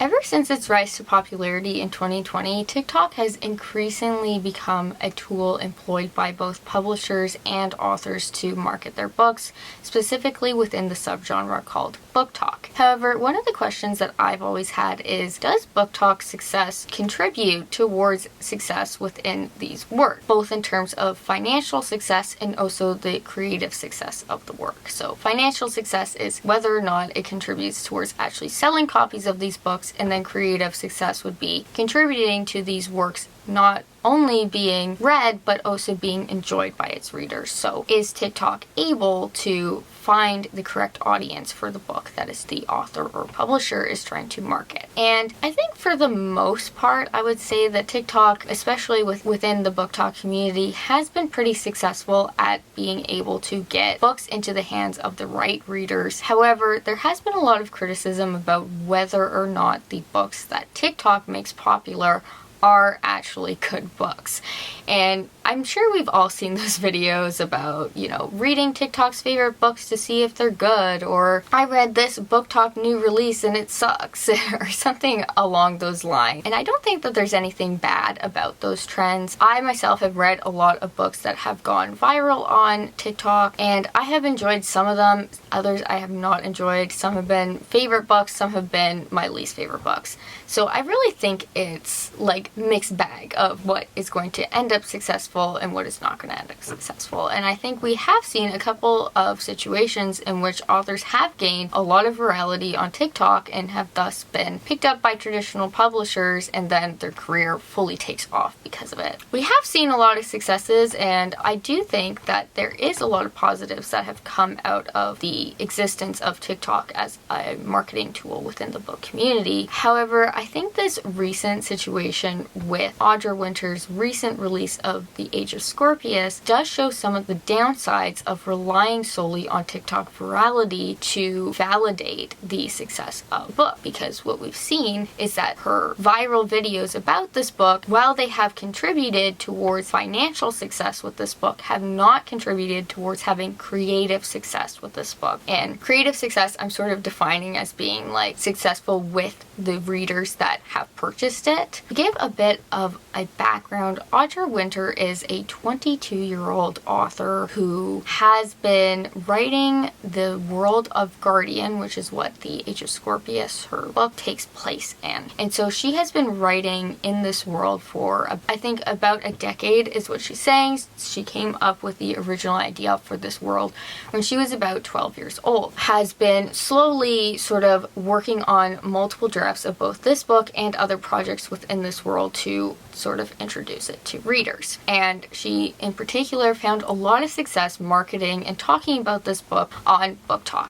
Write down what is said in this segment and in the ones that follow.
Ever since its rise to popularity in 2020, TikTok has increasingly become a tool employed by both publishers and authors to market their books, specifically within the subgenre called BookTok. However, one of the questions that I've always had is, does BookTok success contribute towards success within these works, both in terms of financial success and also the creative success of the work? So financial success is whether or not it contributes towards actually selling copies of these books, and then creative success would be contributing to these works not only being read but also being enjoyed by its readers. So is TikTok able to find the correct audience for the book that is the author or publisher is trying to market? And I think for the most part, I would say that TikTok, especially within the BookTok community, has been pretty successful at being able to get books into the hands of the right readers. However, there has been a lot of criticism about whether or not the books that TikTok makes popular are actually good books. And I'm sure we've all seen those videos about, reading TikTok's favorite books to see if they're good, or I read this BookTok new release and it sucks, or something along those lines. And I don't think that there's anything bad about those trends. I myself have read a lot of books that have gone viral on TikTok, and I have enjoyed some of them. Others I have not enjoyed. Some have been favorite books, some have been my least favorite books. So I really think it's like mixed bag of what is going to end up successful and what is not going to end up successful. And I think we have seen a couple of situations in which authors have gained a lot of virality on TikTok and have thus been picked up by traditional publishers, and then their career fully takes off because of it. We have seen a lot of successes, and I do think that there is a lot of positives that have come out of the existence of TikTok as a marketing tool within the book community. However, I think this recent situation with Audra Winter's recent release of the Age of Scorpius does show some of the downsides of relying solely on TikTok virality to validate the success of a book, because what we've seen is that her viral videos about this book, while they have contributed towards financial success with this book, have not contributed towards having creative success with this book. And creative success I'm sort of defining as being like successful with the readers that have purchased it. To give a bit of a background, Audra Winter is a 22-year-old author who has been writing the world of Guardian, which is what the Age of Scorpius, her book, takes place in. And so she has been writing in this world for, I think, about a decade is what she's saying. She came up with the original idea for this world when she was about 12 years old. Has been slowly sort of working on multiple drafts of both this book and other projects within this world to sort of introduce it to readers. And she in particular found a lot of success marketing and talking about this book on BookTok.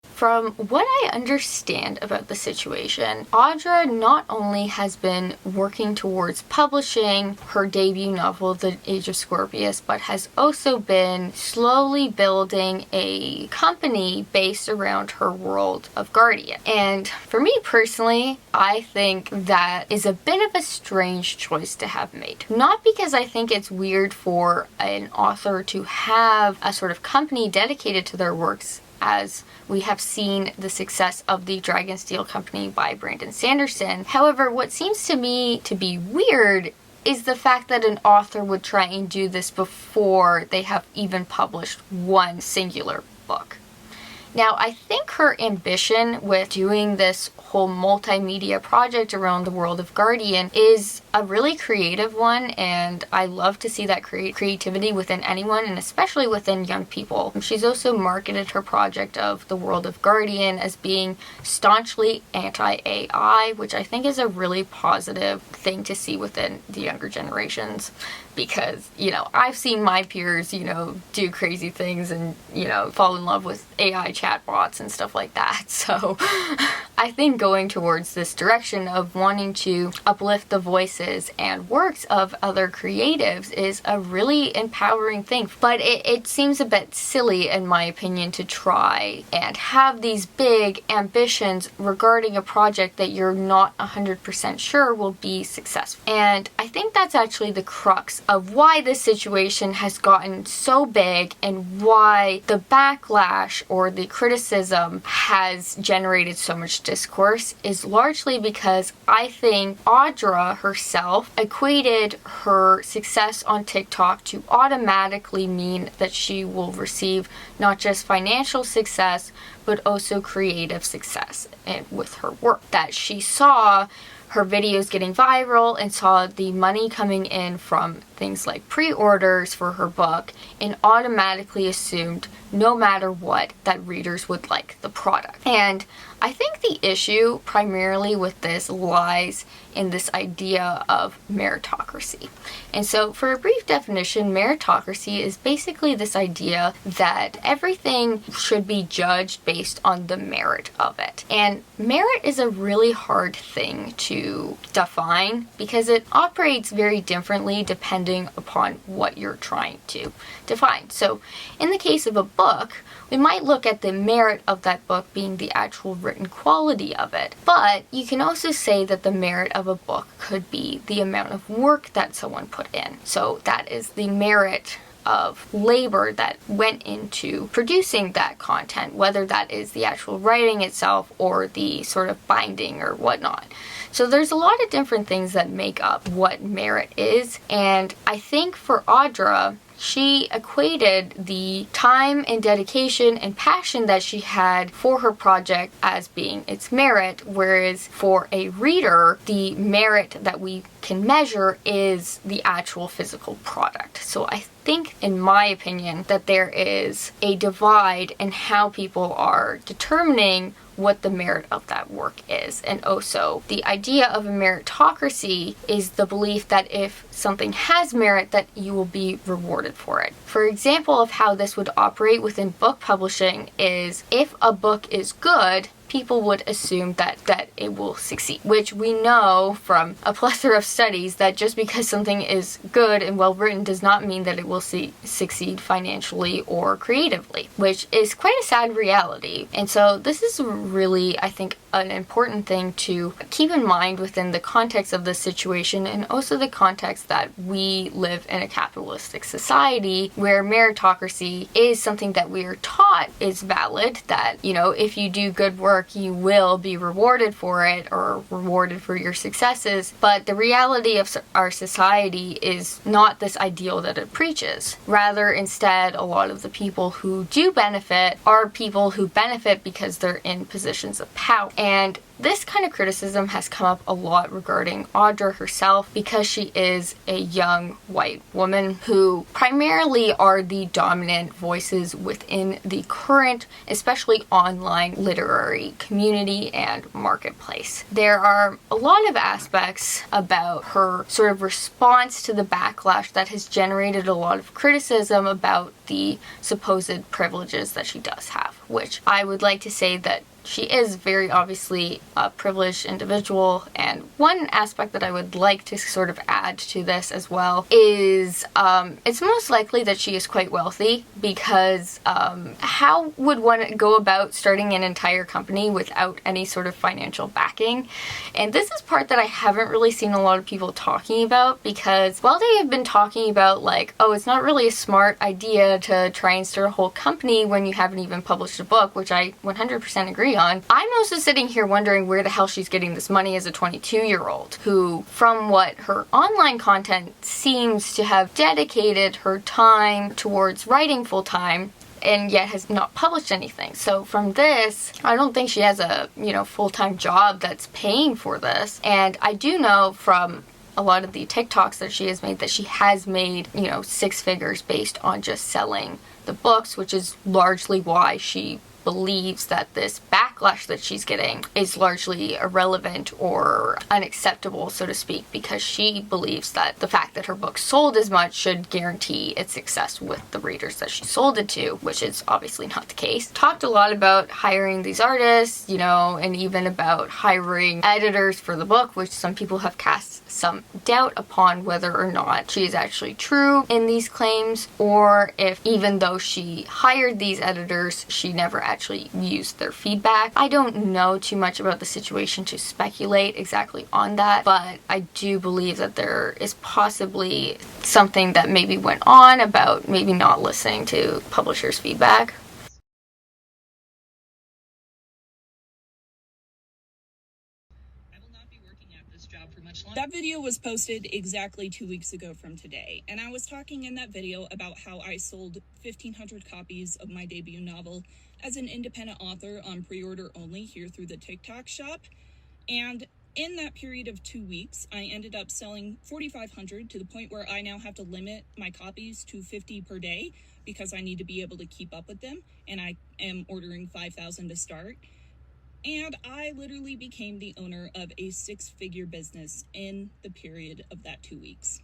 From what I understand about the situation, Audra not only has been working towards publishing her debut novel, The Age of Scorpius, but has also been slowly building a company based around her world of Guardian. And for me personally, I think that is a bit of a strange choice to have made. Not because I think it's weird for an author to have a sort of company dedicated to their works, as we have seen the success of the Dragonsteel Company by Brandon Sanderson. However, what seems to me to be weird is the fact that an author would try and do this before they have even published one singular book. Now, I think her ambition with doing this whole multimedia project around the world of Guardian is a really creative one, and I love to see that creativity within anyone, and especially within young people. She's also marketed her project of the world of Guardian as being staunchly anti-AI, which I think is a really positive thing to see within the younger generations. Because, I've seen my peers, do crazy things and, fall in love with AI chatbots and stuff like that. So I think going towards this direction of wanting to uplift the voices and works of other creatives is a really empowering thing. But it seems a bit silly, in my opinion, to try and have these big ambitions regarding a project that you're not 100% sure will be successful. And I think that's actually the crux of why this situation has gotten so big and why the backlash or the criticism has generated so much discourse, is largely because I think Audra herself equated her success on TikTok to automatically mean that she will receive not just financial success but also creative success with her work. That she saw her videos getting viral and saw the money coming in from things like pre-orders for her book and automatically assumed, no matter what, that readers would like the product. And I think the issue primarily with this lies in this idea of meritocracy. And so for a brief definition, meritocracy is basically this idea that everything should be judged based on the merit of it. And merit is a really hard thing to define because it operates very differently depending upon what you're trying to define. So in the case of a book, we might look at the merit of that book being the actual written quality of it. But you can also say that the merit of a book could be the amount of work that someone put in. So that is the merit of labor that went into producing that content, whether that is the actual writing itself or the sort of binding or whatnot. So there's a lot of different things that make up what merit is, and I think for Audra, she equated the time and dedication and passion that she had for her project as being its merit, whereas for a reader, the merit that we can measure is the actual physical product. So I think, in my opinion, that there is a divide in how people are determining what the merit of that work is. And also, the idea of a meritocracy is the belief that if something has merit, that you will be rewarded for it. For example of how this would operate within book publishing is if a book is good, people would assume that it will succeed, which we know from a plethora of studies that just because something is good and well written does not mean that it will succeed financially or creatively, which is quite a sad reality. And so this is really, I think, an important thing to keep in mind within the context of this situation, and also the context that we live in a capitalistic society where meritocracy is something that we are taught is valid, that, you know, if you do good work, you will be rewarded for it or rewarded for your successes. But the reality of our society is not this ideal that it preaches. Rather, instead, a lot of the people who do benefit are people who benefit because they're in positions of power. And this kind of criticism has come up a lot regarding Audra herself because she is a young white woman who primarily are the dominant voices within the current, especially online literary community and marketplace. There are a lot of aspects about her sort of response to the backlash that has generated a lot of criticism about the supposed privileges that she does have, which I would like to say that she is very obviously a privileged individual, and one aspect that I would like to sort of add to this as well is it's most likely that she is quite wealthy, because how would one go about starting an entire company without any sort of financial backing? And this is part that I haven't really seen a lot of people talking about, because while they have been talking about like, oh, it's not really a smart idea to try and start a whole company when you haven't even published a book, which I 100% agree on, I'm also sitting here wondering where the hell she's getting this money as a 22-year-old who, from what her online content seems to have dedicated her time towards writing full-time, and yet has not published anything. So from this, I don't think she has a, full-time job that's paying for this. And I do know from a lot of the TikToks that she has made that she has made, 6 figures based on just selling the books, which is largely why she believes that this backlash that she's getting is largely irrelevant or unacceptable, so to speak, because she believes that the fact that her book sold as much should guarantee its success with the readers that she sold it to, which is obviously not the case. Talked a lot about hiring these artists, you know, and even about hiring editors for the book, which some people have cast some doubt upon whether or not she is actually true in these claims, or if even though she hired these editors, she never actually used their feedback. I don't know too much about the situation to speculate exactly on that, but I do believe that there is possibly something that maybe went on about maybe not listening to publishers' feedback. That video was posted exactly 2 weeks ago from today, and I was talking in that video about how I sold 1,500 copies of my debut novel as an independent author on pre-order only here through the TikTok shop, and in that period of 2 weeks, I ended up selling 4,500 to the point where I now have to limit my copies to 50 per day because I need to be able to keep up with them, and I am ordering 5,000 to start. And I literally became the owner of a 6-figure business in the period of that 2 weeks.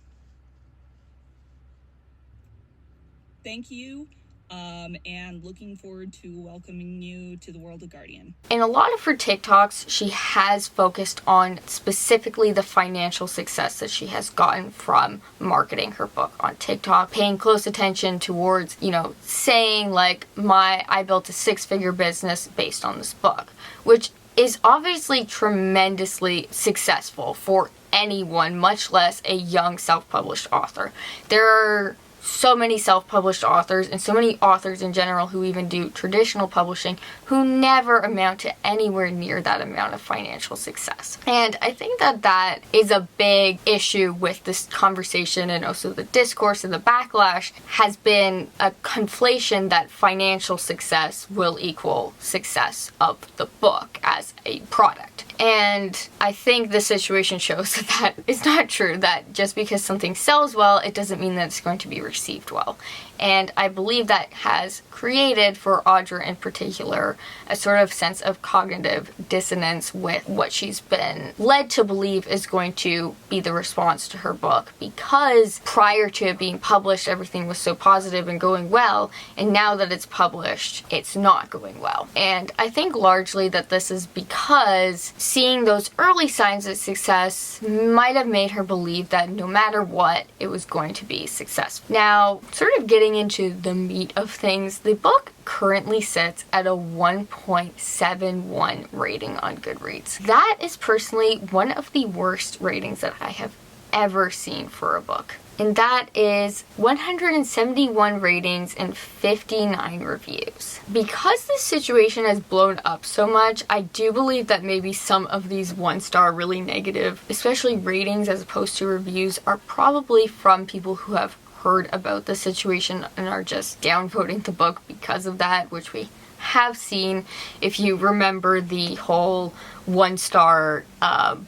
Thank you, and looking forward to welcoming you to the world of Guardian. In a lot of her TikToks, she has focused on specifically the financial success that she has gotten from marketing her book on TikTok, paying close attention towards, you know, saying like, I built a 6-figure business based on this book, which is obviously tremendously successful for anyone, much less a young self-published author. There are so many self-published authors and so many authors in general who even do traditional publishing who never amount to anywhere near that amount of financial success. And I think that that is a big issue with this conversation, and also the discourse and the backlash has been a conflation that financial success will equal success of the book as a product. And I think the situation shows that that is not true, that just because something sells well, it doesn't mean that it's going to be received well. And I believe that has created, for Audra in particular, a sort of sense of cognitive dissonance with what she's been led to believe is going to be the response to her book, because prior to it being published, everything was so positive and going well, and now that it's published, it's not going well. And I think largely that this is because seeing those early signs of success might have made her believe that no matter what, it was going to be successful. Now, sort of getting into the meat of things, the book currently sits at a 1.71 rating on Goodreads. That is personally one of the worst ratings that I have ever seen for a book. And that is 171 ratings and 59 reviews. Because this situation has blown up so much, I do believe that maybe some of these 1-star really negative, especially ratings as opposed to reviews, are probably from people who have heard about the situation and are just downvoting the book because of that, which we have seen. If you remember the whole 1-star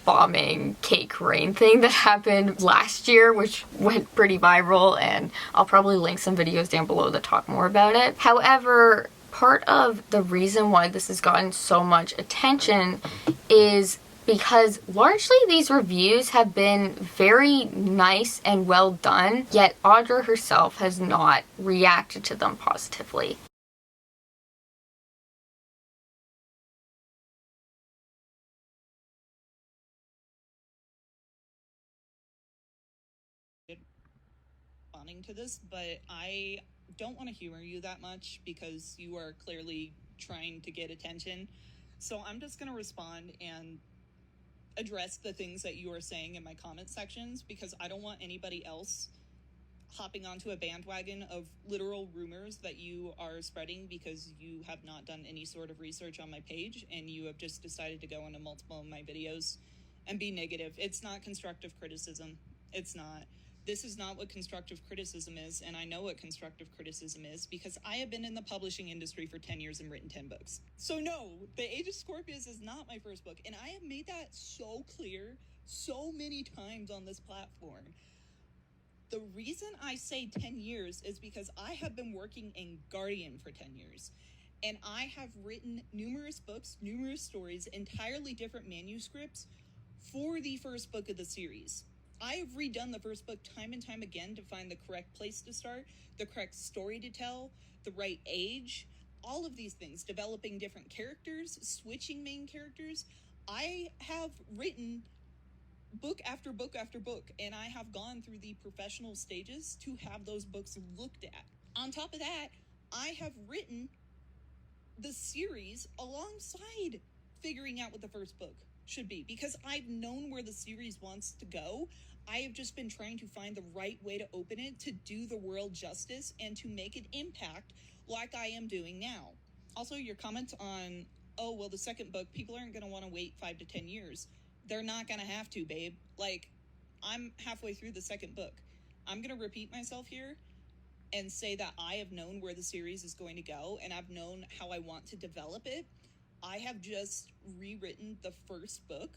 bombing cake rain thing that happened last year, which went pretty viral, and I'll probably link some videos down below that talk more about it. However, part of the reason why this has gotten so much attention is because largely these reviews have been very nice and well done, yet Audra herself has not reacted to them positively. Responding to this, but I don't want to humor you that much because you are clearly trying to get attention. So I'm just going to respond and address the things that you are saying in my comment sections, because I don't want anybody else hopping onto a bandwagon of literal rumors that you are spreading because you have not done any sort of research on my page and you have just decided to go into multiple of my videos and be negative. It's not constructive criticism. It's not. This is not what constructive criticism is, and I know what constructive criticism is because I have been in the publishing industry for 10 years and written 10 books. So no, The Age of Scorpius is not my first book, and I have made that so clear so many times on this platform. The reason I say 10 years is because I have been working in Guardian for 10 years. And I have written numerous books, numerous stories, entirely different manuscripts for the first book of the series. I have redone the first book time and time again to find the correct place to start, the correct story to tell, the right age, all of these things, developing different characters, switching main characters. I have written book after book after book, and I have gone through the professional stages to have those books looked at. On top of that, I have written the series alongside figuring out what the first book should be, because I've known where the series wants to go. I have just been trying to find the right way to open it, to do the world justice, and to make it impact like I am doing now. Also, your comment on, oh, well, the second book, people aren't going to want to wait 5 to 10 years. They're not going to have to, babe. Like, I'm halfway through the second book. I'm going to repeat myself here and say that I have known where the series is going to go, and I've known how I want to develop it. I have just rewritten the first book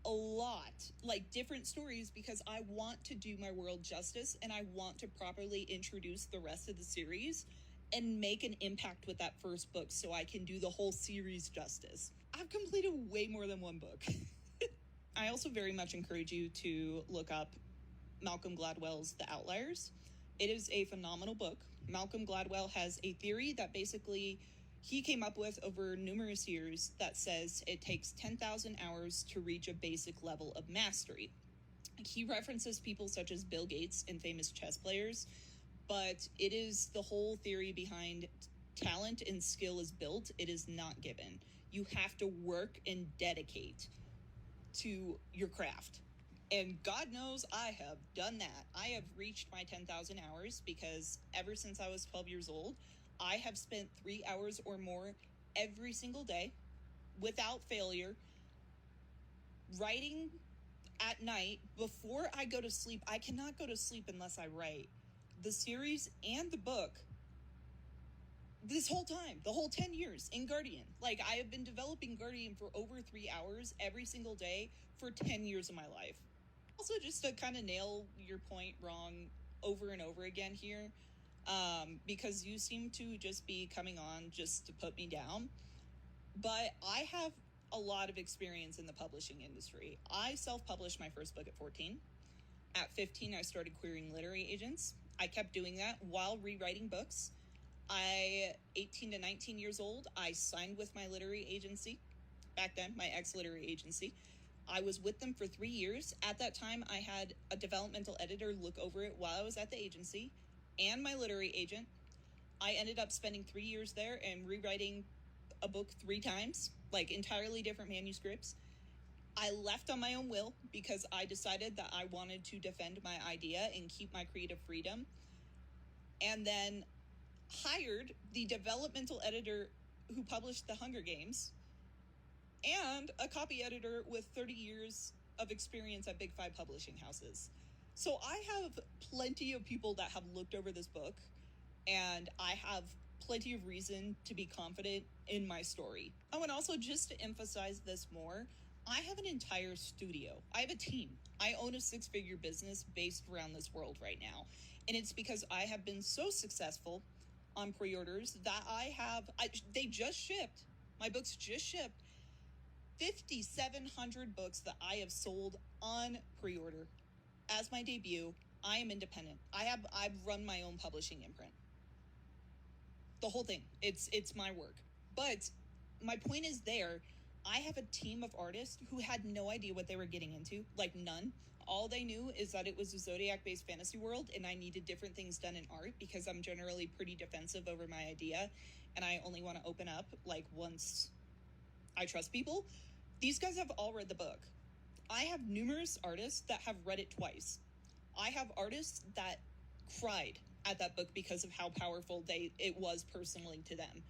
a lot, like different stories, because I want to do my world justice, and I want to properly introduce the rest of the series and make an impact with that first book so I can do the whole series justice. I've completed way more than one book. I also very much encourage you to look up Malcolm Gladwell's The Outliers. It is a phenomenal book. Malcolm Gladwell has a theory that basically he came up with over numerous years that says it takes 10,000 hours to reach a basic level of mastery. He references people such as Bill Gates and famous chess players, but it is the whole theory behind talent and skill is built. It is not given. You have to work and dedicate to your craft. And God knows I have done that. I have reached my 10,000 hours because ever since I was 12 years old, I have spent 3 hours or more every single day without failure writing at night before I go to sleep. I cannot go to sleep unless I write. The series and the book, this whole time, the whole 10 years in Guardian. Like, I have been developing Guardian for over 3 hours every single day for 10 years of my life. Also, just to kind of nail your point wrong over and over again here, because you seem to just be coming on just to put me down, but I have a lot of experience in the publishing industry. I self-published my first book at 14. At 15, I started querying literary agents. I kept doing that while rewriting books. 18 to 19 years old, I signed with my literary agency. Back then, my ex-literary agency. I was with them for 3 years. At that time, I had a developmental editor look over it while I was at the agency, and my literary agent. I ended up spending 3 years there and rewriting a book 3 times, like entirely different manuscripts. I left on my own will because I decided that I wanted to defend my idea and keep my creative freedom. And then hired the developmental editor who published The Hunger Games and a copy editor with 30 years of experience at Big 5 publishing houses. So I have plenty of people that have looked over this book, and I have plenty of reason to be confident in my story. Oh, and also, just to emphasize this more, I have an entire studio. I have a team. I own a 6-figure business based around this world right now. And it's because I have been so successful on pre-orders that they just shipped. My books just shipped 5,700 books that I have sold on pre-order. As my debut, I am independent. I've run my own publishing imprint. The whole thing. It's my work. But my point is there, I have a team of artists who had no idea what they were getting into, like none. All they knew is that it was a Zodiac-based fantasy world, and I needed different things done in art because I'm generally pretty defensive over my idea, and I only want to open up like once I trust people. These guys have all read the book. I have numerous artists that have read it twice. I have artists that cried at that book because of how powerful it was personally to them.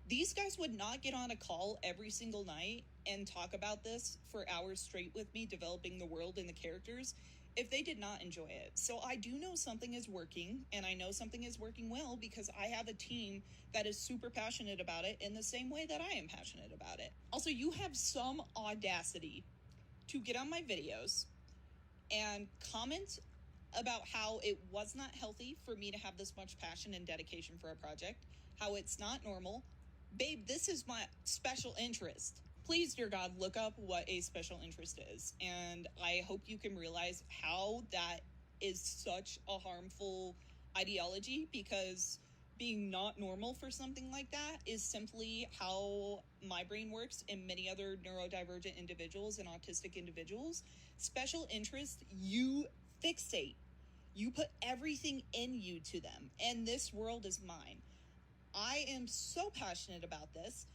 These guys would not get on a call every single night and talk about this for hours straight with me, developing the world and the characters, if they did not enjoy it. So I do know something is working, and I know something is working well because I have a team that is super passionate about it in the same way that I am passionate about it. Also, you have some audacity to get on my videos and comment about how it was not healthy for me to have this much passion and dedication for a project, how it's not normal, babe, this is my special interest. Please, dear God, look up what a special interest is. And I hope you can realize how that is such a harmful ideology, because being not normal for something like that is simply how my brain works and many other neurodivergent individuals and autistic individuals. Special interest, you fixate. You put everything in you to them, and this world is mine. I am so passionate about this.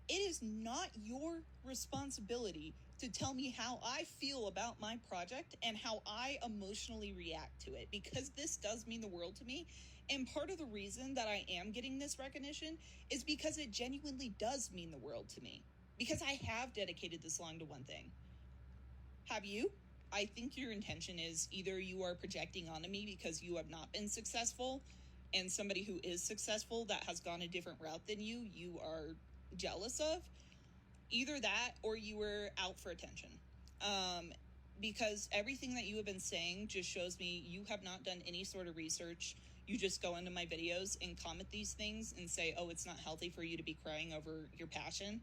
It is not your responsibility to tell me how I feel about my project and how I emotionally react to it, because this does mean the world to me. And part of the reason that I am getting this recognition is because it genuinely does mean the world to me, because I have dedicated this long to one thing. Have you? I think your intention is either you are projecting onto me because you have not been successful, and somebody who is successful that has gone a different route than you are jealous of. Either that or you were out for attention. Because everything that you have been saying just shows me you have not done any sort of research. You just go into my videos and comment these things and say, oh, it's not healthy for you to be crying over your passion.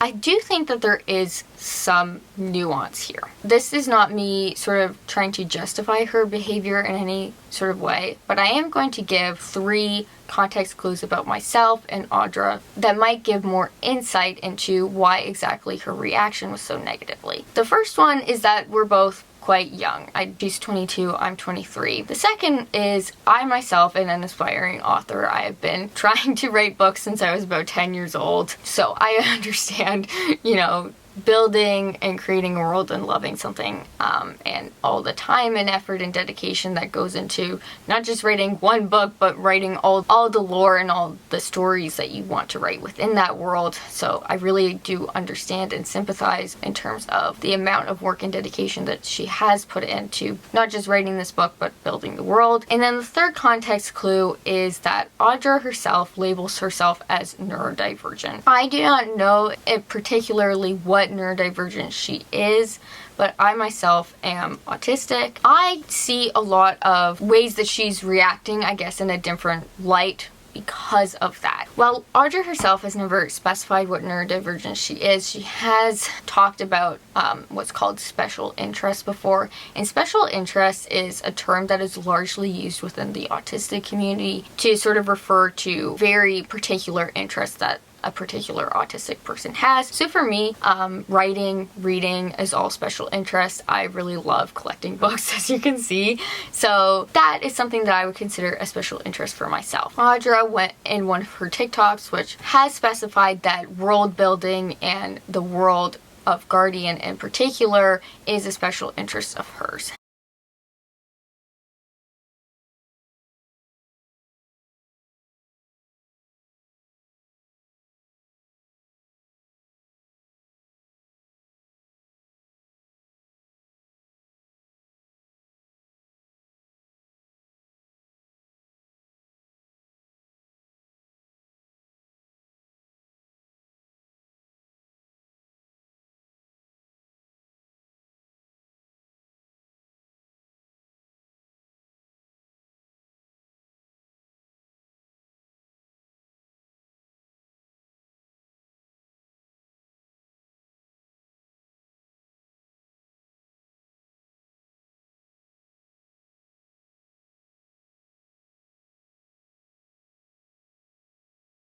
I do think that there is some nuance here. This is not me sort of trying to justify her behavior in any sort of way, but I am going to give 3 context clues about myself and Audra that might give more insight into why exactly her reaction was so negatively. The first one is that we're both quite young. She's 22, I'm 23. The second is I myself am an aspiring author. I have been trying to write books since I was about 10 years old. So I understand, building and creating a world and loving something, and all the time and effort and dedication that goes into not just writing one book, but writing all the lore and all the stories that you want to write within that world. So I really do understand and sympathize in terms of the amount of work and dedication that she has put into not just writing this book, but building the world. And then the third context clue is that Audra herself labels herself as neurodivergent. I do not know particularly what neurodivergent she is, but I myself am autistic. I see a lot of ways that she's reacting, I guess, in a different light because of that. Well, Audra herself has never specified what neurodivergent she is. She has talked about what's called special interest before, and special interest is a term that is largely used within the autistic community to sort of refer to very particular interests that a particular autistic person has. So for me, writing, reading is all special interest. I really love collecting books, as you can see. So that is something that I would consider a special interest for myself. Audra went in one of her TikToks, which has specified that world building and the world of Guardian in particular is a special interest of hers.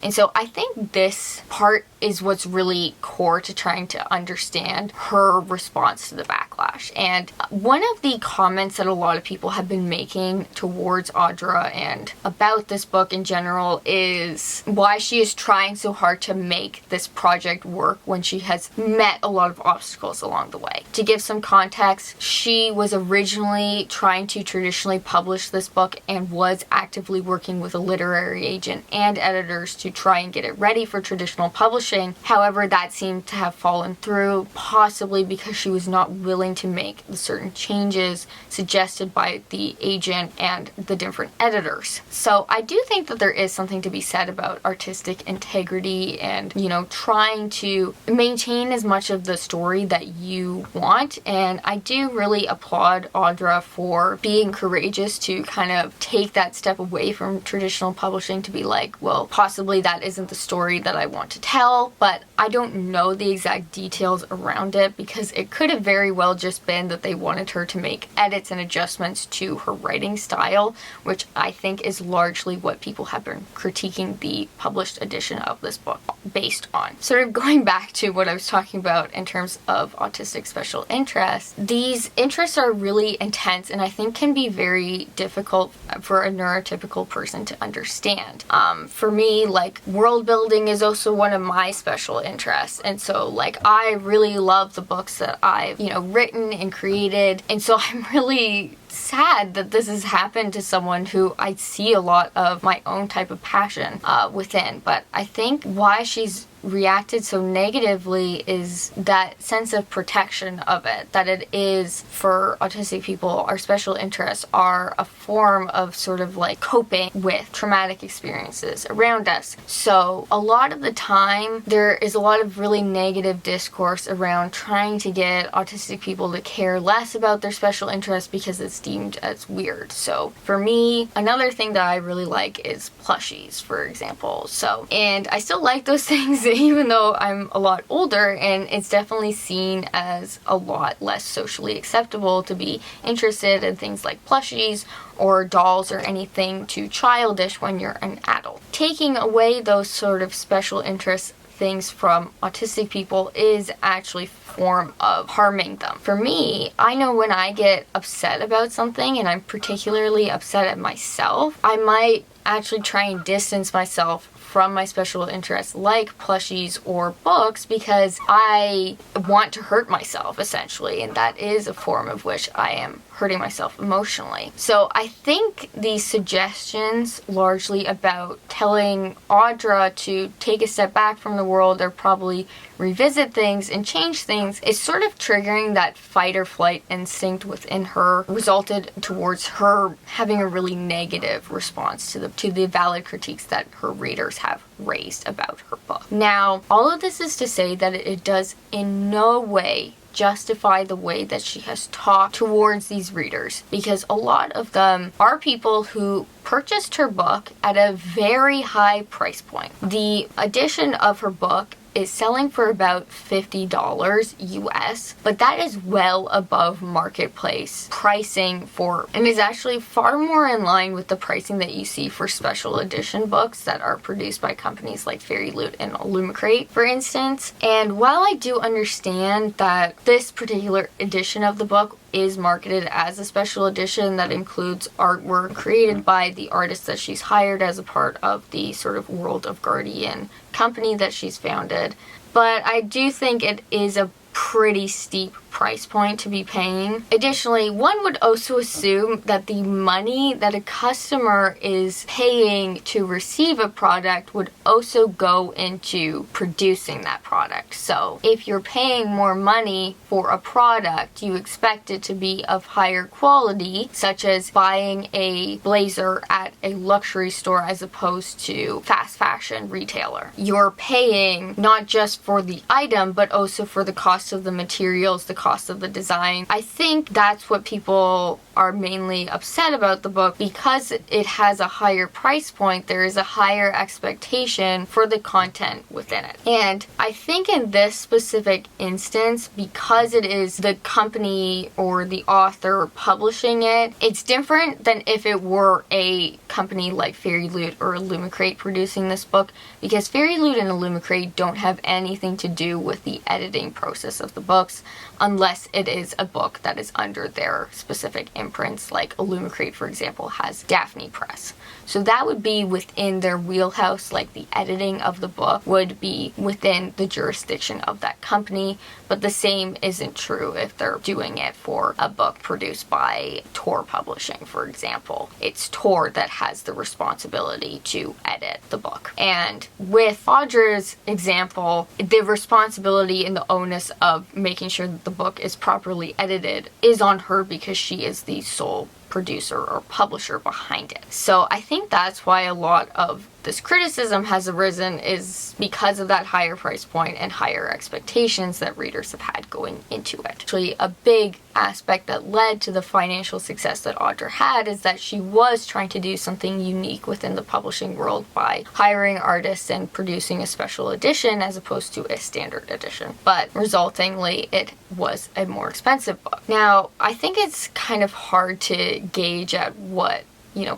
And so I think this part is what's really core to trying to understand her response to the backlash. And one of the comments that a lot of people have been making towards Audra and about this book in general is why she is trying so hard to make this project work when she has met a lot of obstacles along the way. To give some context, she was originally trying to traditionally publish this book and was actively working with a literary agent and editors to try and get it ready for traditional publishing. However, that seemed to have fallen through, possibly because she was not willing to make the certain changes suggested by the agent and the different editors. So I do think that there is something to be said about artistic integrity and, trying to maintain as much of the story that you want. And I do really applaud Audra for being courageous to kind of take that step away from traditional publishing to be like, well, possibly that isn't the story that I want to tell, but I don't know the exact details around it because it could have very well just been that they wanted her to make edits and adjustments to her writing style, which I think is largely what people have been critiquing the published edition of this book based on. Sort of going back to what I was talking about in terms of autistic special interests, these interests are really intense and I think can be very difficult for a neurotypical person to understand. For me, like, world building is also one of my special interests, and so like I really love the books that I've, written and created, and so I'm really sad that this has happened to someone who I see a lot of my own type of passion within. But I think why she's reacted so negatively is that sense of protection of it, that it is, for autistic people, our special interests are a form of sort of like coping with traumatic experiences around us. So a lot of the time there is a lot of really negative discourse around trying to get autistic people to care less about their special interests because it's deemed as weird. So for me, another thing that I really like is plushies, for example. And I still like those things even though I'm a lot older, and it's definitely seen as a lot less socially acceptable to be interested in things like plushies or dolls or anything too childish when you're an adult. Taking away those sort of special interest things from autistic people is actually a form of harming them. For me, I know when I get upset about something, and I'm particularly upset at myself, I might actually try and distance myself from my special interests like plushies or books because I want to hurt myself, essentially, and that is a form of which I am hurting myself emotionally. So I think these suggestions largely about telling Audra to take a step back from the world or probably revisit things and change things is sort of triggering that fight or flight instinct within her, resulted towards her having a really negative response to the valid critiques that her readers have raised about her book. Now, all of this is to say that it does in no way justify the way that she has talked towards these readers, because a lot of them are people who purchased her book at a very high price point. The edition of her book is selling for about $50 US, but that is well above marketplace pricing for, and is actually far more in line with the pricing that you see for special edition books that are produced by companies like Fairy Loot and Illumicrate, for instance. And while I do understand that this particular edition of the book is marketed as a special edition that includes artwork created by the artist that she's hired as a part of the sort of World of Guardian company that she's founded, but I do think it is a pretty steep price point to be paying. Additionally, one would also assume that the money that a customer is paying to receive a product would also go into producing that product. So if you're paying more money for a product, you expect it to be of higher quality, such as buying a blazer at a luxury store as opposed to fast fashion retailer. You're paying not just for the item, but also for the cost of the materials, the cost of the design. I think that's what people are mainly upset about the book. Because it has a higher price point, there is a higher expectation for the content within it. And I think in this specific instance, because it is the company or the author publishing it, it's different than if it were a company like Fairy Loot or Illumicrate producing this book, because Fairy Loot and Illumicrate don't have anything to do with the editing process of the books, unless it is a book that is under their specific imprints, like Illumicrate, for example, has Daphne Press. So that would be within their wheelhouse, like the editing of the book would be within the jurisdiction of that company, but the same isn't true if they're doing it for a book produced by Tor Publishing, for example. It's Tor that has the responsibility to edit the book. And with Audra's example, the responsibility and the onus of making sure that the book is properly edited is on her because she is the sole producer or publisher behind it. So I think that's why a lot of this criticism has arisen, is because of that higher price point and higher expectations that readers have had going into it. Actually, a big aspect that led to the financial success that Audra had is that she was trying to do something unique within the publishing world by hiring artists and producing a special edition as opposed to a standard edition. But resultingly, it was a more expensive book. Now, I think it's kind of hard to gauge at what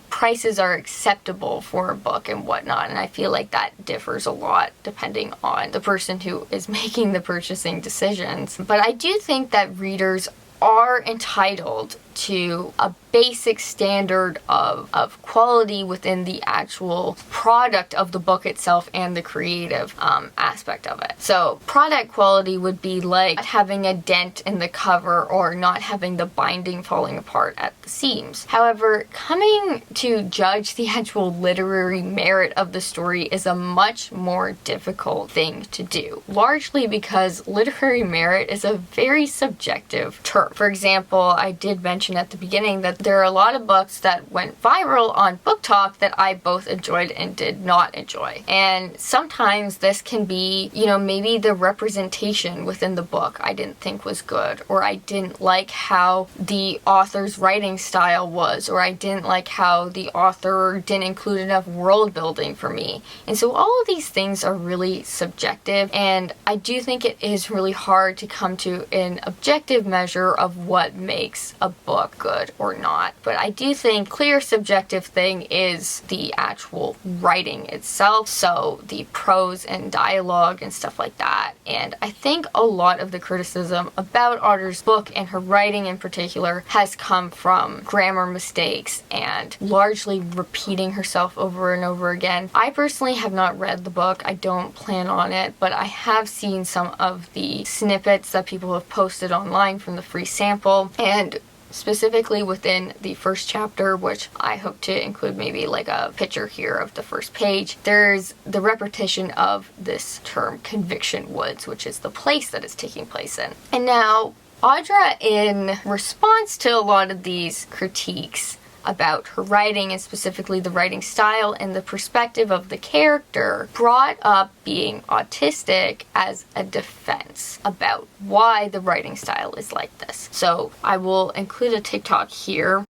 prices are acceptable for a book and whatnot, and I feel like that differs a lot depending on the person who is making the purchasing decisions. But I do think that readers are entitled to a basic standard of quality within the actual product of the book itself and the creative aspect of it. So product quality would be like having a dent in the cover or not having the binding falling apart at the seams. However, coming to judge the actual literary merit of the story is a much more difficult thing to do, largely because literary merit is a very subjective term. For example, I did mention at the beginning that there are a lot of books that went viral on BookTok that I both enjoyed and did not enjoy. And sometimes this can be, maybe the representation within the book I didn't think was good, or I didn't like how the author's writing style was, or I didn't like how the author didn't include enough world building for me. And so all of these things are really subjective, and I do think it is really hard to come to an objective measure of what makes a book good or not. But I do think clear subjective thing is the actual writing itself, so the prose and dialogue and stuff like that. And I think a lot of the criticism about Audra's book and her writing in particular has come from grammar mistakes and largely repeating herself over and over again. I personally have not read the book. I don't plan on it, but I have seen some of the snippets that people have posted online from the free sample, and specifically within the first chapter, which I hope to include maybe like a picture here of the first page, there's the repetition of this term Conviction Woods, which is the place that it's taking place in. And now, Audra, in response to a lot of these critiques about her writing, and specifically the writing style and the perspective of the character, brought up being autistic as a defense about why the writing style is like this. So I will include a TikTok here.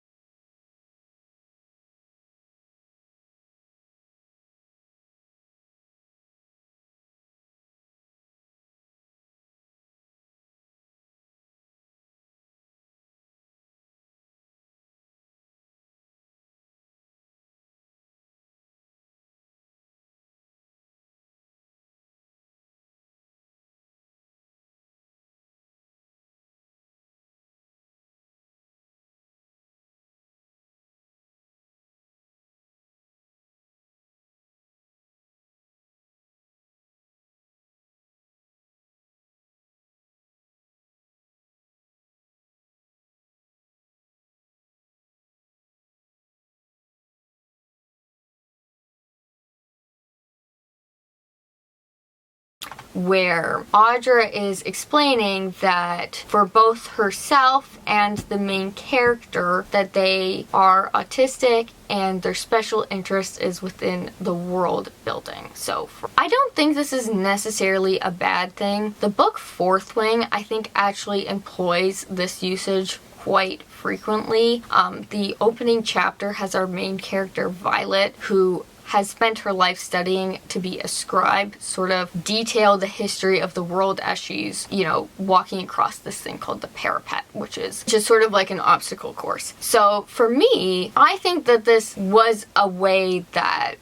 Where Audra is explaining that for both herself and the main character that they are autistic and their special interest is within the world building. So I don't think this is necessarily a bad thing. The book Fourth Wing, I think, actually employs this usage quite frequently. The opening chapter has our main character Violet, who has spent her life studying to be a scribe, sort of detail the history of the world as she's, walking across this thing called the parapet, which is just sort of like an obstacle course. So for me, I think that this was a way that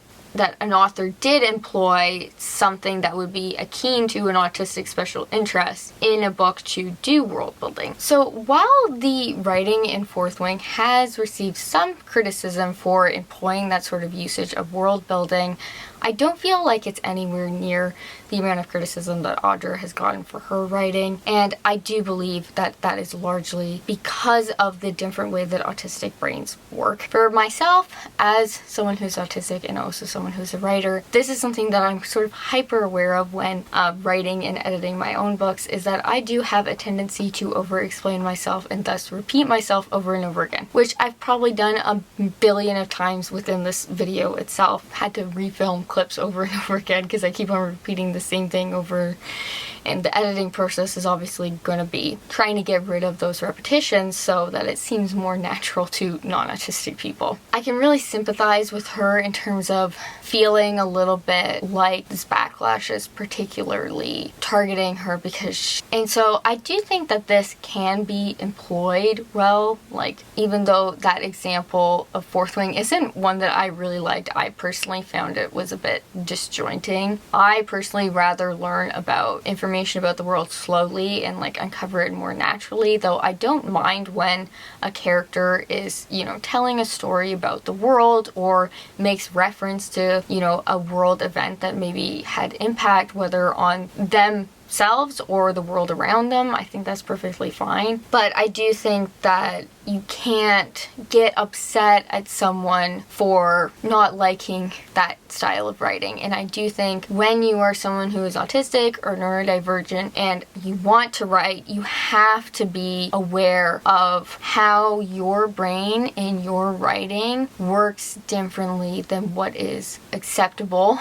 an author did employ something that would be akin to an autistic special interest in a book to do world building. So while the writing in Fourth Wing has received some criticism for employing that sort of usage of world building, I don't feel like it's anywhere near the amount of criticism that Audra has gotten for her writing, and I do believe that that is largely because of the different way that autistic brains work. For myself, as someone who's autistic and also someone someone who's a writer, this is something that I'm sort of hyper aware of when writing and editing my own books, is that I do have a tendency to over-explain myself and thus repeat myself over and over again, which I've probably done a billion of times within this video itself. Had to refilm clips over and over again because I keep on repeating the same thing over, and the editing process is obviously going to be trying to get rid of those repetitions so that it seems more natural to non-autistic people. I can really sympathize with her in terms of feeling a little bit like this backlash is particularly targeting her and so I do think that this can be employed well, like even though that example of Fourth Wing isn't one that I really liked. I personally found it was a bit disjointing. I personally rather learn about information about the world slowly and like uncover it more naturally, though I don't mind when a character is, you know, telling a story about the world or makes reference to, you know, a world event that maybe had impact, whether on themselves or the world around them. I think that's perfectly fine. But I do think that you can't get upset at someone for not liking that style of writing. And I do think when you are someone who is autistic or neurodivergent and you want to write, you have to be aware of how your brain in your writing works differently than what is acceptable,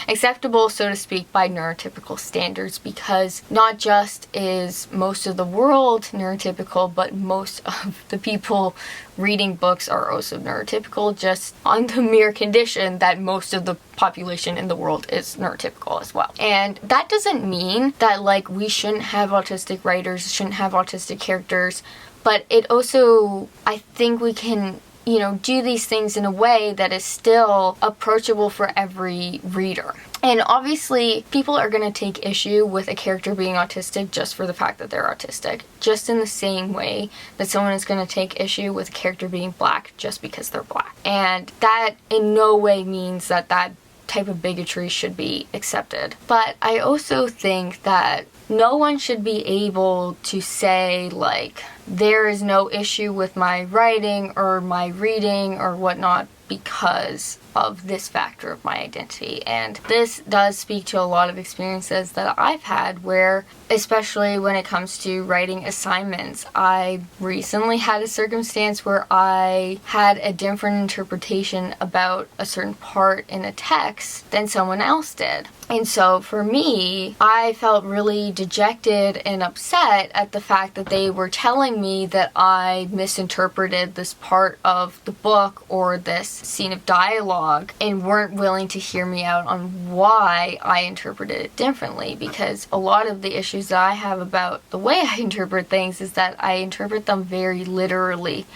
so to speak, by neurotypical standards, because not just is most of the world neurotypical, but most of the people reading books are also neurotypical, just on the mere condition that most of the population in the world is neurotypical as well. And that doesn't mean that like we shouldn't have autistic writers, shouldn't have autistic characters, but it also, I think we can, you know, do these things in a way that is still approachable for every reader. And obviously, people are going to take issue with a character being autistic just for the fact that they're autistic, just in the same way that someone is going to take issue with a character being black just because they're black. And that in no way means that that type of bigotry should be accepted. But I also think that no one should be able to say, like, there is no issue with my writing or my reading or whatnot because of this factor of my identity. And this does speak to a lot of experiences that I've had where, especially when it comes to writing assignments, I recently had a circumstance where I had a different interpretation about a certain part in a text than someone else did. And so for me, I felt really dejected and upset at the fact that they were telling me that I misinterpreted this part of the book or this scene of dialogue and weren't willing to hear me out on why I interpreted it differently, because a lot of the issues that I have about the way I interpret things is that I interpret them very literally.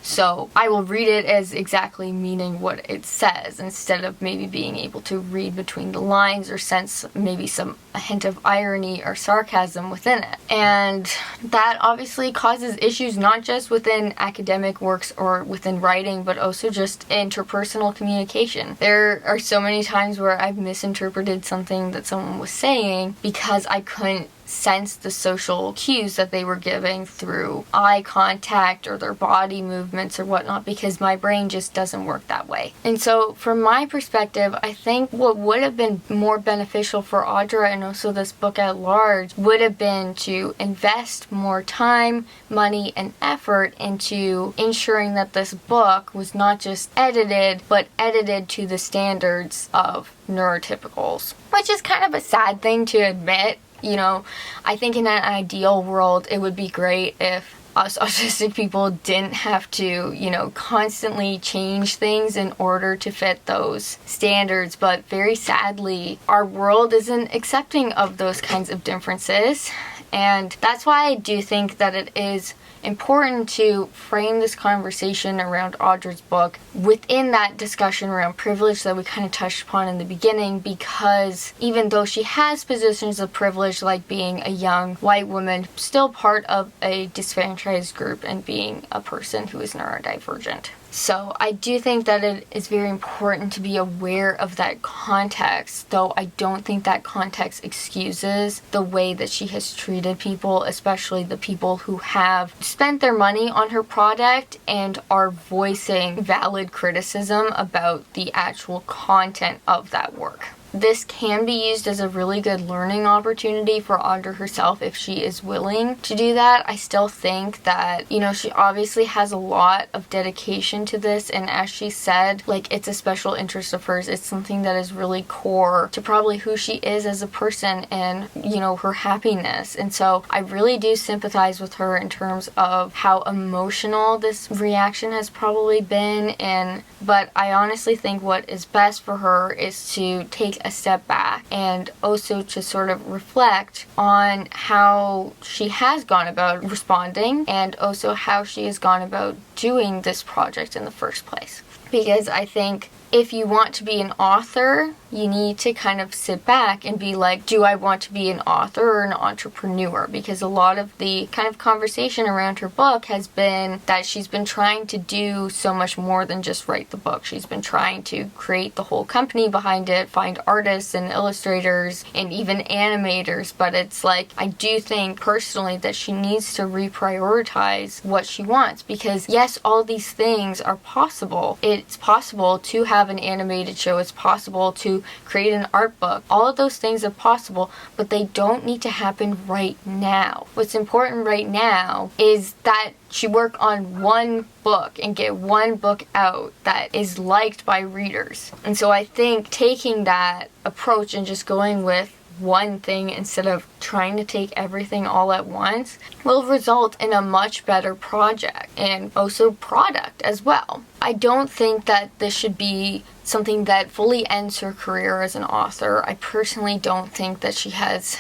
So I will read it as exactly meaning what it says instead of maybe being able to read between the lines or sense maybe a hint of irony or sarcasm within it. And that obviously causes issues not just within academic works or within writing, but also just interpersonal communication. There are so many times where I've misinterpreted something that someone was saying because I couldn't sense the social cues that they were giving through eye contact or their body movements or whatnot, because my brain just doesn't work that way. And so from my perspective, I think what would have been more beneficial for Audra and also this book at large would have been to invest more time, money, and effort into ensuring that this book was not just edited, but edited to the standards of neurotypicals, which is kind of a sad thing to admit. You know, I think in an ideal world, it would be great if us autistic people didn't have to, you know, constantly change things in order to fit those standards. But very sadly, our world isn't accepting of those kinds of differences. And that's why I do think that it is important to frame this conversation around Audra's book within that discussion around privilege that we kind of touched upon in the beginning, because even though she has positions of privilege like being a young white woman, still part of a disenfranchised group and being a person who is neurodivergent. So I do think that it is very important to be aware of that context, though I don't think that context excuses the way that she has treated people, especially the people who have spent their money on her product and are voicing valid criticism about the actual content of that work. This can be used as a really good learning opportunity for Audra herself if she is willing to do that. I still think that, she obviously has a lot of dedication to this, and as she said, it's a special interest of hers. It's something that is really core to probably who she is as a person and, her happiness. And so I really do sympathize with her in terms of how emotional this reaction has probably been, but I honestly think what is best for her is to take a step back and also to sort of reflect on how she has gone about responding and also how she has gone about doing this project in the first place. Because I think if you want to be an author, you need to kind of sit back and be like, do I want to be an author or an entrepreneur? Because a lot of the kind of conversation around her book has been that she's been trying to do so much more than just write the book. She's been trying to create the whole company behind it, find artists and illustrators and even animators. But it's I do think personally that she needs to reprioritize what she wants, because yes, all these things are possible. It's possible to have an animated show. It's possible to create an art book. All of those things are possible, but they don't need to happen right now. What's important right now is that she work on one book and get one book out that is liked by readers. And so I think taking that approach and just going with one thing instead of trying to take everything all at once will result in a much better project and also product as well. I don't think that this should be something that fully ends her career as an author. I personally don't think that she has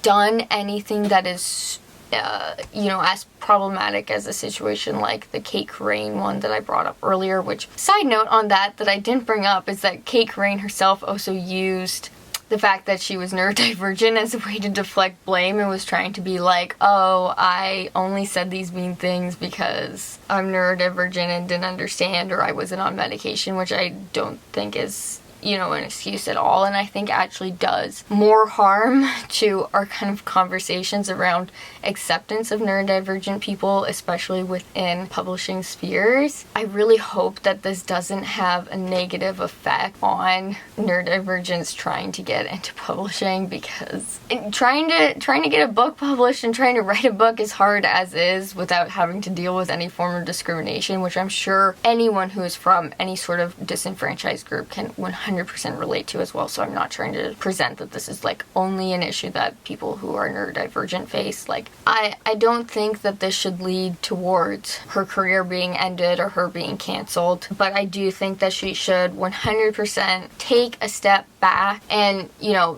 done anything that is as problematic as a situation like the Kate Corain one that I brought up earlier, which, side note on that I didn't bring up, is that Kate Corain herself also used the fact that she was neurodivergent as a way to deflect blame and was trying to be like, oh, I only said these mean things because I'm neurodivergent and didn't understand, or I wasn't on medication, which I don't think is an excuse at all, and I think actually does more harm to our kind of conversations around acceptance of neurodivergent people, especially within publishing spheres. I really hope that this doesn't have a negative effect on neurodivergence trying to get into publishing, because trying to get a book published and trying to write a book is hard as is without having to deal with any form of discrimination, which I'm sure anyone who is from any sort of disenfranchised group can 100% relate to as well. So I'm not trying to present that this is only an issue that people who are neurodivergent face. I don't think that this should lead towards her career being ended or her being canceled, but I do think that she should 100% take a step back and,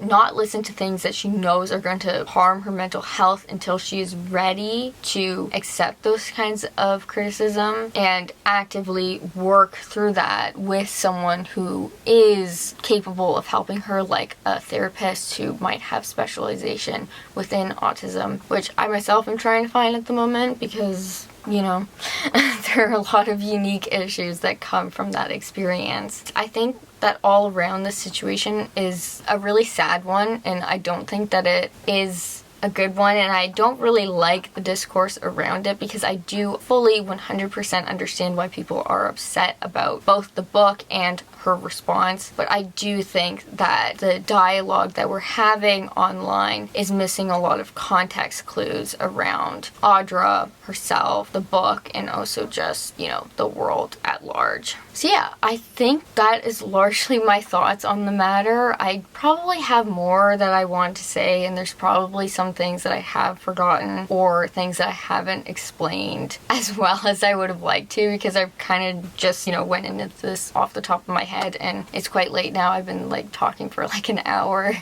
not listen to things that she knows are going to harm her mental health until she is ready to accept those kinds of criticism and actively work through that with someone who is capable of helping her, like a therapist who might have specialization within autism, which I myself am trying to find at the moment because there are a lot of unique issues that come from that experience. I think that all around this situation is a really sad one, and I don't think that it is a good one, and I don't really like the discourse around it because I do fully 100% understand why people are upset about both the book and her response, but I do think that the dialogue that we're having online is missing a lot of context clues around Audra herself, the book, and also just, the world at large. So yeah, I think that is largely my thoughts on the matter. I probably have more that I want to say, and there's probably some things that I have forgotten or things that I haven't explained as well as I would have liked to, because I've kind of just, went into this off the top of my head head, and it's quite late now. I've been like talking for like an hour.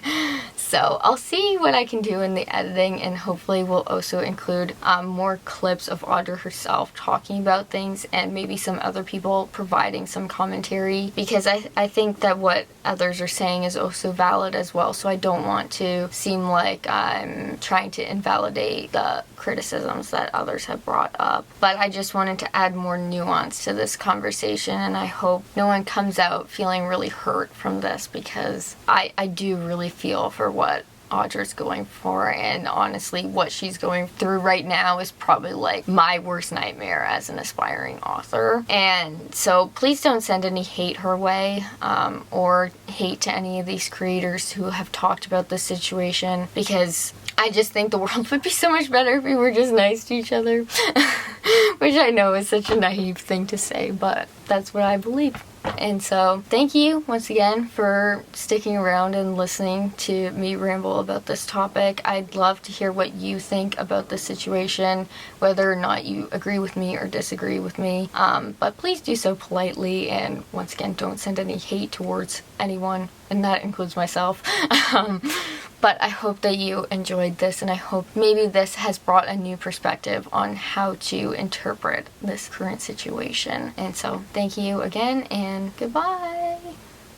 So I'll see what I can do in the editing, and hopefully we'll also include more clips of Audra herself talking about things, and maybe some other people providing some commentary, because I think that what others are saying is also valid as well. So I don't want to seem like I'm trying to invalidate the criticisms that others have brought up. But I just wanted to add more nuance to this conversation, and I hope no one comes out feeling really hurt from this, because I do really feel for what Audra's going for, and honestly what she's going through right now is probably like my worst nightmare as an aspiring author. And so please don't send any hate her way, or hate to any of these creators who have talked about this situation, because I just think the world would be so much better if we were just nice to each other. Which I know is such a naive thing to say, but that's what I believe. And so thank you once again for sticking around and listening to me ramble about this topic. I'd love to hear what you think about this situation, whether or not you agree with me or disagree with me. But please do so politely, and once again, don't send any hate towards anyone, and that includes myself. But I hope that you enjoyed this, and I hope maybe this has brought a new perspective on how to interpret this current situation. And so thank you again, and goodbye.